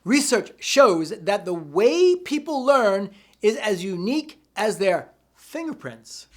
Research shows that the way people learn is as unique as their fingerprints.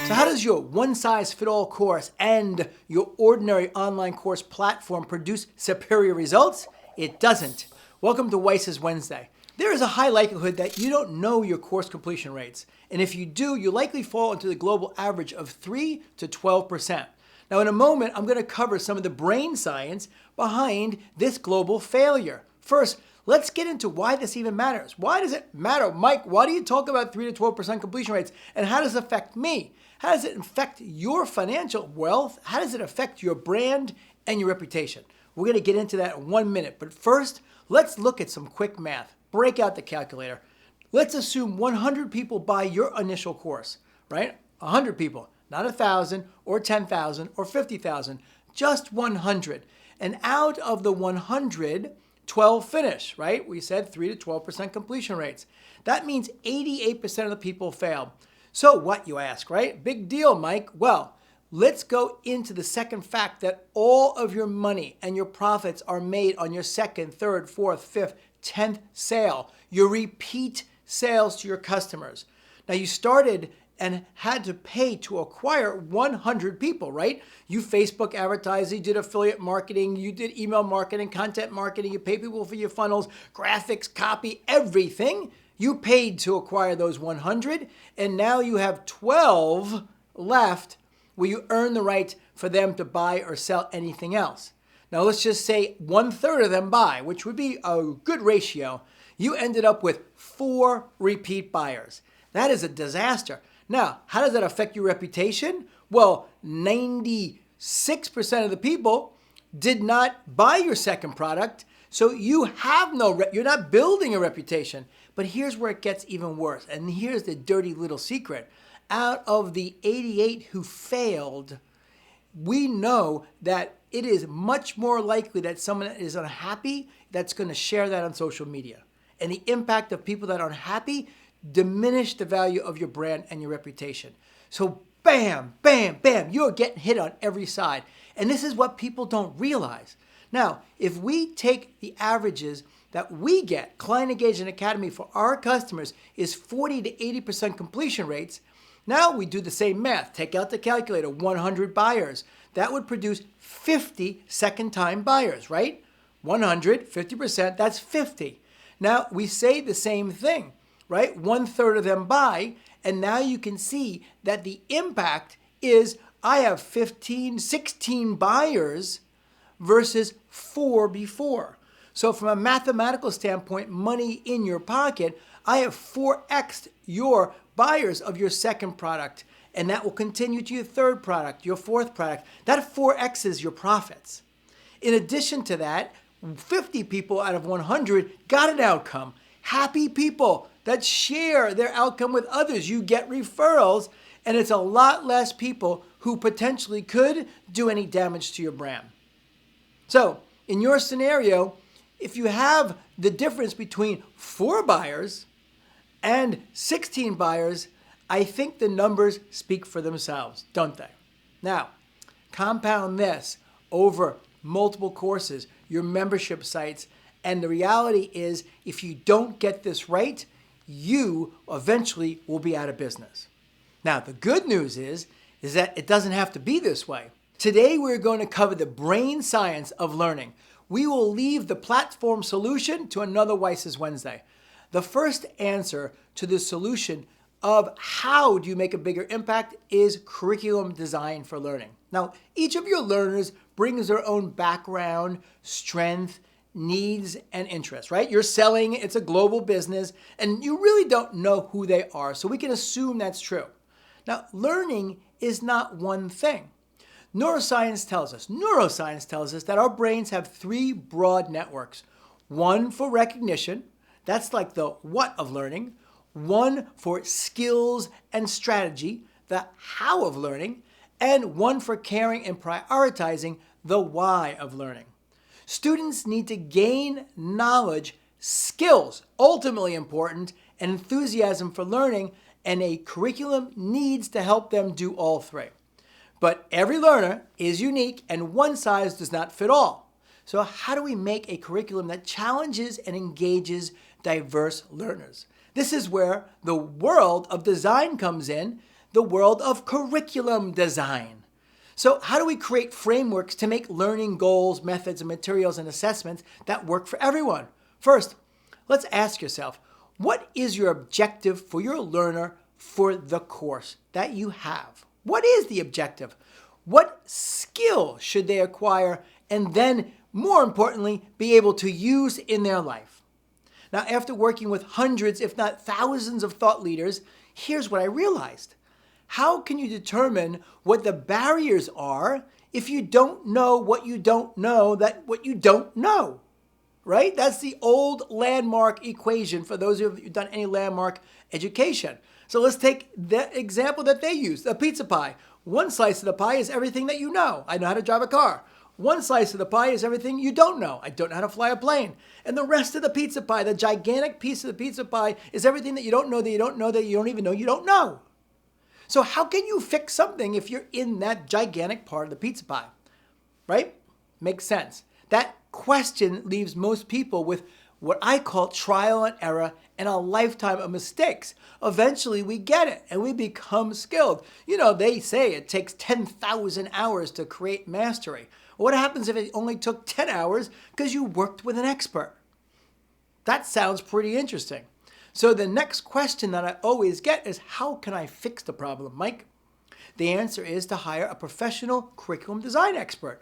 So how does your one-size-fits-all course and your ordinary online course platform produce superior results? It doesn't. Welcome to Weiss Wednesday. There is a high likelihood that you don't know your course completion rates. And if you do, you likely fall into the global average of 3 to 12%. Now, in a moment, I'm going to cover some of the brain science behind this global failure. First, let's get into why this even matters. Why does it matter? Mike, why do you talk about 3 to 12% completion rates? And how does it affect me? How does it affect your financial wealth? How does it affect your brand and your reputation? We're going to get into that in 1 minute. But first, let's look at some quick math. Break out the calculator. Let's assume 100 people buy your initial course, right? 100 people. Not 1,000 or 10,000 or 50,000, just 100. And out of the 100, 12 finish, right? We said 3 to 12% completion rates. That means 88% of the people fail. So what, you ask, right? Big deal, Mike. Well, let's go into the second fact that all of your money and your profits are made on your second, third, fourth, fifth, 10th sale, your repeat sales to your customers. Now you started and had to pay to acquire 100 people, right? You Facebook advertised, you did affiliate marketing, you did email marketing, content marketing, you pay people for your funnels, graphics, copy, everything. You paid to acquire those 100, and now you have 12 left where you earn the right for them to buy or sell anything else. Now let's just say 1/3 of them buy, which would be a good ratio. You ended up with 4 repeat buyers. That is a disaster. Now, how does that affect your reputation? Well, 96% of the people did not buy your second product, so you have you're not building a reputation. But here's where it gets even worse, and here's the dirty little secret. Out of the 88 who failed, we know that it is much more likely that someone that is unhappy that's going to share that on social media. And the impact of people that are unhappy diminish the value of your brand and your reputation. So bam, bam, bam, you're getting hit on every side. And this is what people don't realize. Now, if we take the averages that we get, Client Engagement Academy for our customers is 40 to 80% completion rates. Now we do the same math. Take out the calculator, 100 buyers. That would produce 50 second-time buyers, right? 100, 50%, that's 50. Now we say the same thing, right? 1/3 of them buy, and now you can see that the impact is I have 15, 16 buyers versus 4 before. So from a mathematical standpoint, money in your pocket, I have 4x your buyers of your second product, and that will continue to your third product, your fourth product. That 4x's your profits. In addition to that, 50 people out of 100 got an outcome. Happy people that share their outcome with others. You get referrals, and it's a lot less people who potentially could do any damage to your brand. So in your scenario, if you have the difference between 4 buyers and 16 buyers, I think the numbers speak for themselves, don't they? Now, compound this over multiple courses, your membership sites, and the reality is if you don't get this right, you eventually will be out of business. Now, the good news is that it doesn't have to be this way. Today, we're going to cover the brain science of learning. We will leave the platform solution to another Weiss Wednesday. The first answer to the solution of how do you make a bigger impact is curriculum design for learning. Now, each of your learners brings their own background, strength, needs, and interests, right? You're selling, it's a global business, and you really don't know who they are, so we can assume that's true. Now, learning is not one thing. Neuroscience tells us that our brains have 3 broad networks. One for recognition, that's like the what of learning. One for skills and strategy, the how of learning. And one for caring and prioritizing, the why of learning. Students need to gain knowledge, skills, ultimately important, and enthusiasm for learning, and a curriculum needs to help them do all 3. But every learner is unique and one size does not fit all. So how do we make a curriculum that challenges and engages diverse learners? This is where the world of design comes in, the world of curriculum design. So how do we create frameworks to make learning goals, methods, and materials and assessments that work for everyone? First, let's ask yourself, what is your objective for your learner for the course that you have? What is the objective? What skill should they acquire and then, more importantly, be able to use in their life? Now, after working with hundreds, if not thousands of thought leaders, here's what I realized. How can you determine what the barriers are if you don't know what you don't know what you don't know? Right? That's the old landmark equation for those of you who've done any landmark education. So let's take the example that they use, the pizza pie. One slice of the pie is everything that you know. I know how to drive a car. One slice of the pie is everything you don't know. I don't know how to fly a plane. And the rest of the pizza pie, the gigantic piece of the pizza pie, is everything that you don't know that you don't know that you don't even know you don't know. So how can you fix something if you're in that gigantic part of the pizza pie? Right? Makes sense. That question leaves most people with what I call trial and error and a lifetime of mistakes. Eventually we get it and we become skilled. You know, they say it takes 10,000 hours to create mastery. What happens if it only took 10 hours because you worked with an expert? That sounds pretty interesting. So the next question that I always get is, how can I fix the problem, Mike? The answer is to hire a professional curriculum design expert.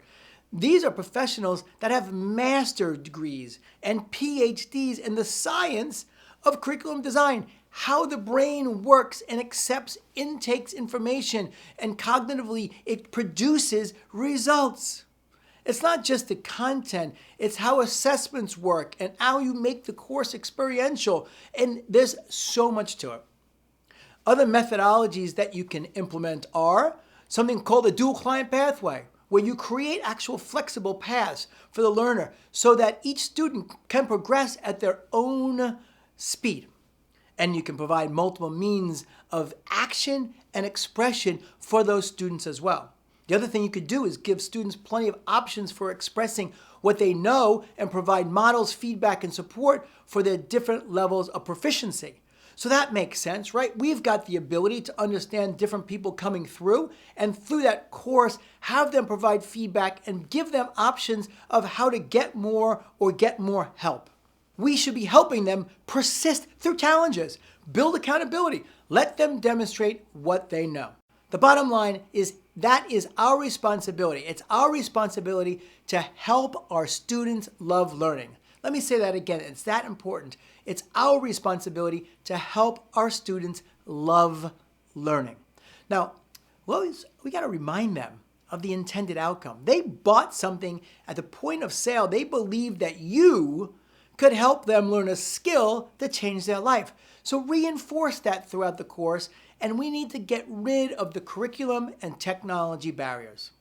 These are professionals that have master's degrees and PhDs in the science of curriculum design, how the brain works and accepts, intakes information, and cognitively it produces results. It's not just the content, it's how assessments work and how you make the course experiential, and there's so much to it. Other methodologies that you can implement are something called a dual client pathway, where you create actual flexible paths for the learner so that each student can progress at their own speed. And you can provide multiple means of action and expression for those students as well. The other thing you could do is give students plenty of options for expressing what they know and provide models, feedback, and support for their different levels of proficiency. So that makes sense, right? We've got the ability to understand different people coming through, and through that course, have them provide feedback and give them options of how to get more or get more help. We should be helping them persist through challenges, build accountability, let them demonstrate what they know. The bottom line is that is our responsibility. It's our responsibility to help our students love learning. Let me say that again. It's that important. It's our responsibility to help our students love learning. Now, we got to remind them of the intended outcome. They bought something at the point of sale. They believed that you could help them learn a skill to change their life. So reinforce that throughout the course, and we need to get rid of the curriculum and technology barriers.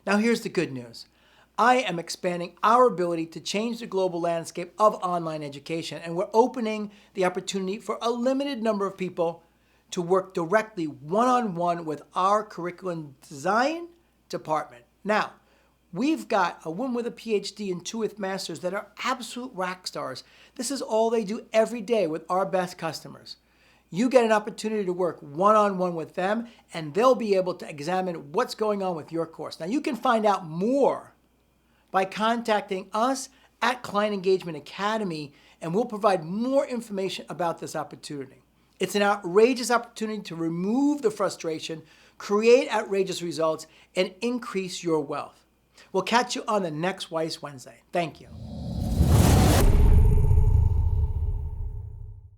Now here's the good news. I am expanding our ability to change the global landscape of online education, and we're opening the opportunity for a limited number of people to work directly one-on-one with our curriculum design department. Now, we've got a woman with a PhD and 2 with masters that are absolute rock stars. This is all they do every day with our best customers. You get an opportunity to work one-on-one with them, and they'll be able to examine what's going on with your course. Now, you can find out more by contacting us at Client Engagement Academy, and we'll provide more information about this opportunity. It's an outrageous opportunity to remove the frustration, create outrageous results, and increase your wealth. We'll catch you on the next Weiss Wednesday. Thank you.